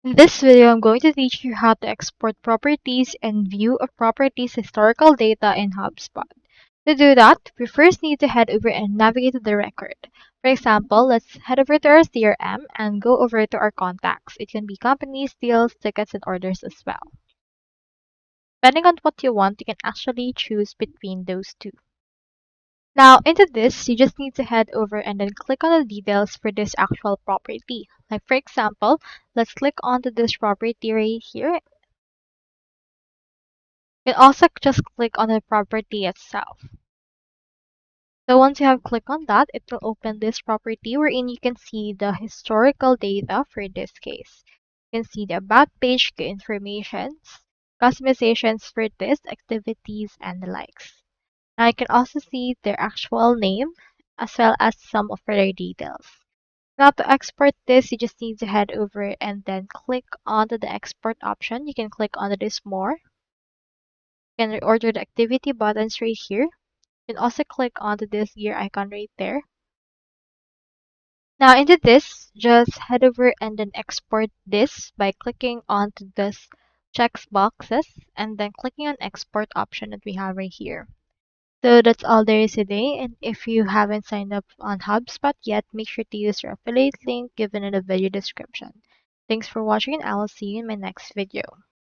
In this video, I'm going to teach you how to export properties and view of properties historical data in HubSpot. To do that, we first need to head over and navigate to the record. For example, let's head over to our CRM and go over to our contacts. It can be companies, deals, tickets, and orders as well. Depending on what you want, you can actually choose between those two. Now, into this, you just need to head over and then click on the details for this actual property. Like for example, let's click onto this property right here. You can also just click on the property itself. So once you have clicked on that, it will open this property wherein you can see the historical data for this case. You can see the about page, the informations, customizations for this, activities, and the likes. Now you can also see their actual name as well as some of their details. Now to export this, you just need to head over and then click onto the export option. You can click onto this more. You can order the activity buttons right here. You can also click onto this gear icon right there. Now into this, just head over and then export this by clicking onto this checks boxes and then clicking on export option that we have right here. So that's all there is today, and if you haven't signed up on HubSpot yet, make sure to use your affiliate link given in the video description. Thanks for watching, and I will see you in my next video.